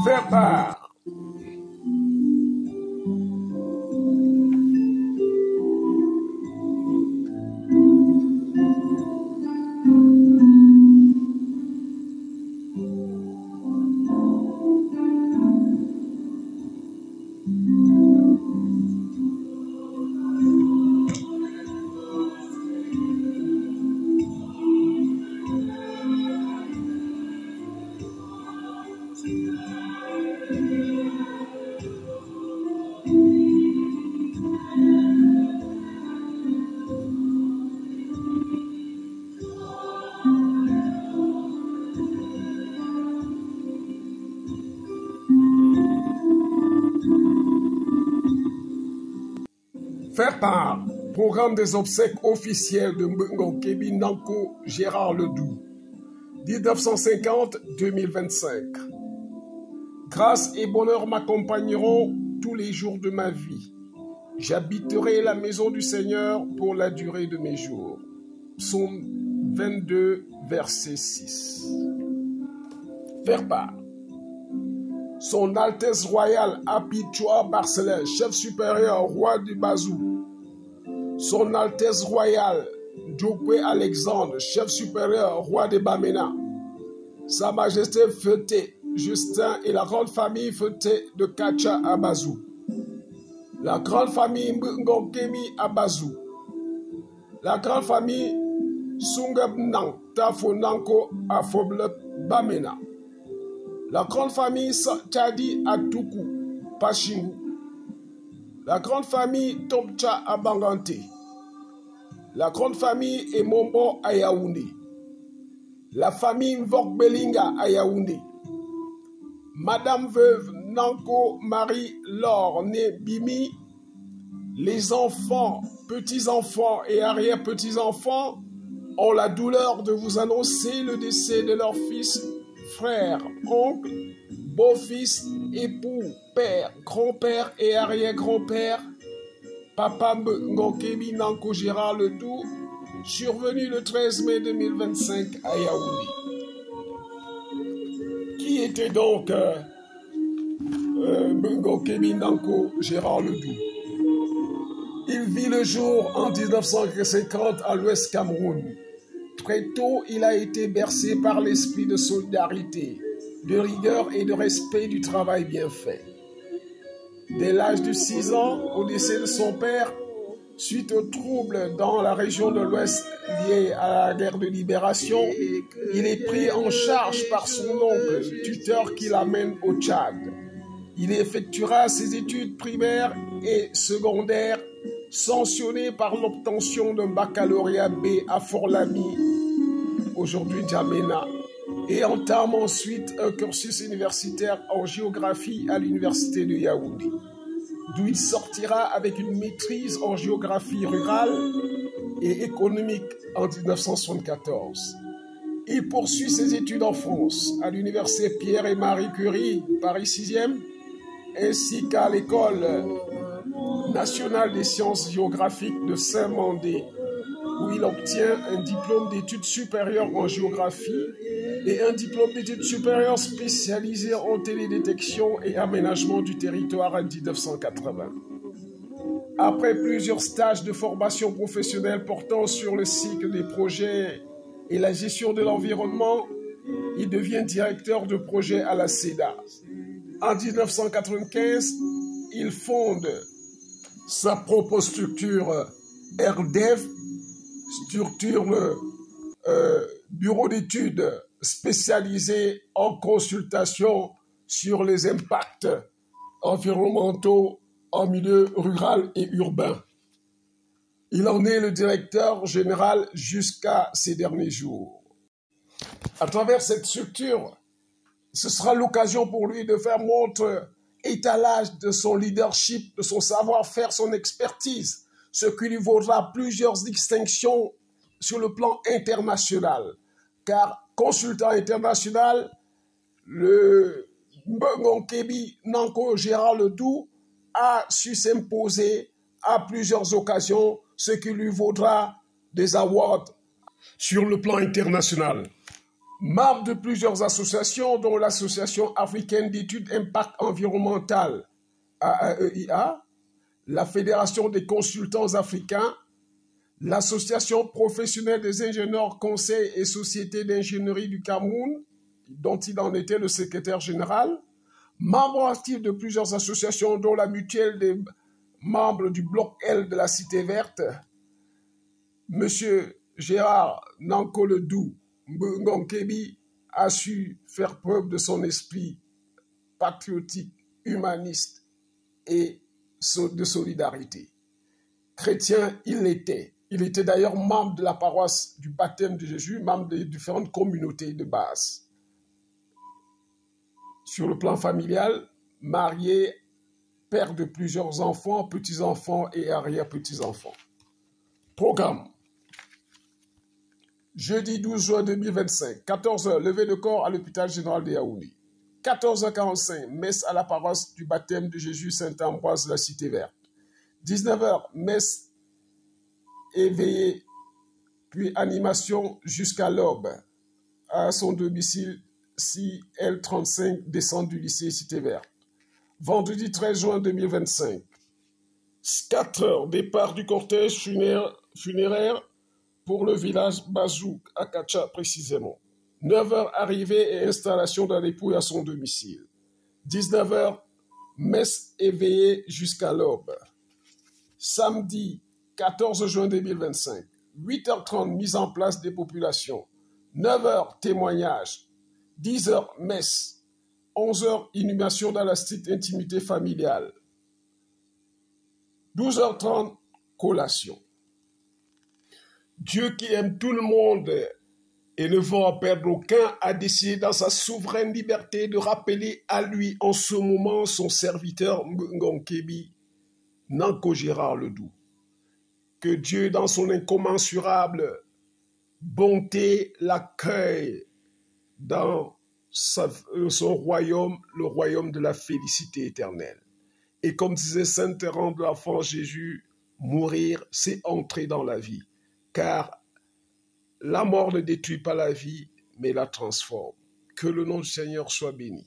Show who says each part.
Speaker 1: Faire part. Faire part. Programme des obsèques officielles de Mbongo Kebi Nanko Gérard Ledoux. 1950-2025. Grâce et bonheur m'accompagneront tous les jours de ma vie. J'habiterai la maison du Seigneur pour la durée de mes jours. Psaume 22, verset 6. Faire part. Son Altesse Royale Apichoa Barcelone, chef supérieur, roi du Bazou. Son Altesse Royale Djokwe Alexandre, chef supérieur, roi de Bamena. Sa Majesté Feuté Justin et la grande famille Feuté de Kacha à Bazou. La grande famille Ngokemi à Bazou. La grande famille Sungabnang Tafonanko à Foblep Bamena. La grande famille Tchadi à Toukou, Pachingu. La grande famille Topcha à Bangante. La grande famille Emombo à Yaoundé. La famille Mvok Belinga à Yaoundé. Madame Veuve Nanko Marie-Laure née Bimi. Les enfants, petits-enfants et arrière-petits-enfants ont la douleur de vous annoncer le décès de leur fils, frère, oncle, beau-fils, époux, père, grand-père et arrière-grand-père, Papa Ngokebi Nanko Gérard Ledoux, survenu le 13 mai 2025 à Yaoundé. Qui était donc Ngokebi Nanko Gérard Ledoux? Il vit le jour en 1950 à l'Ouest Cameroun. Très tôt, il a été bercé par l'esprit de solidarité, de rigueur et de respect du travail bien fait. Dès l'âge de 6 ans, au décès de son père, suite aux troubles dans la région de l'Ouest liés à la guerre de libération, il est pris en charge par son oncle, tuteur qui l'amène au Tchad. Il effectuera ses études primaires et secondaires, sanctionné par l'obtention d'un baccalauréat B à Fort-Lamy, aujourd'hui Djamena, et entame ensuite un cursus universitaire en géographie à l'université de Yaoundé, d'où il sortira avec une maîtrise en géographie rurale et économique en 1974. Il poursuit ses études en France, à l'université Pierre et Marie Curie, Paris 6e, ainsi qu'à l'école nationale des sciences géographiques de Saint-Mandé, où il obtient un diplôme d'études supérieures en géographie et un diplôme d'études supérieures spécialisé en télédétection et aménagement du territoire en 1980. Après plusieurs stages de formation professionnelle portant sur le cycle des projets et la gestion de l'environnement, il devient directeur de projet à la CEDA. En 1995, il fonde sa propre structure RDEV, structure bureau d'études spécialisé en consultation sur les impacts environnementaux en milieu rural et urbain. Il en est le directeur général jusqu'à ces derniers jours. À travers cette structure, ce sera l'occasion pour lui de faire montre étalage de son leadership, de son savoir-faire, son expertise, ce qui lui vaudra plusieurs distinctions sur le plan international. Car consultant international, le Mbongo-Kebi Nanko Gérard Ledoux a su s'imposer à plusieurs occasions, ce qui lui vaudra des awards sur le plan international. Membre de plusieurs associations, dont l'Association africaine d'études impact environnemental, AAEIA, la Fédération des consultants africains, l'Association professionnelle des ingénieurs, conseils et sociétés d'ingénierie du Cameroun, dont il en était le secrétaire général, membre actif de plusieurs associations, dont la mutuelle des membres du bloc L de la Cité Verte, M. Gérard Nankoledou Mbonkebi a su faire preuve de son esprit patriotique, humaniste et de solidarité. Chrétien, il l'était. Il était d'ailleurs membre de la paroisse du baptême de Jésus, membre des différentes communautés de base. Sur le plan familial, marié, père de plusieurs enfants, petits-enfants et arrière-petits-enfants. Programme. Jeudi 12 juin 2025, 14h, levée de corps à l'hôpital général de Yaoundé. 14h45, messe à la paroisse du baptême de Jésus Saint-Ambroise de la Cité Verte. 19h, messe éveillée, puis animation jusqu'à l'aube à son domicile CL35, descente du lycée Cité Verte. Vendredi 13 juin 2025, 4h, départ du cortège funéraire pour le village Bazouk, à Kacha précisément. 9h, arrivée et installation d'un époux à son domicile. 19h, messe éveillée jusqu'à l'aube. Samedi 14 juin 2025, 8h30, mise en place des populations. 9h, témoignage. 10h, messe. 11h, inhumation dans la stricte intimité familiale. 12h30, collation. Dieu qui aime tout le monde et ne veut en perdre aucun a décidé dans sa souveraine liberté de rappeler à lui en ce moment son serviteur Mbonkebi, Nanko Gérard Ledoux. Que Dieu dans son incommensurable bonté l'accueille dans son royaume, le royaume de la félicité éternelle. Et comme disait Sainte Thérèse de l'Enfant Jésus, mourir, c'est entrer dans la vie. Car la mort ne détruit pas la vie, mais la transforme. Que le nom du Seigneur soit béni.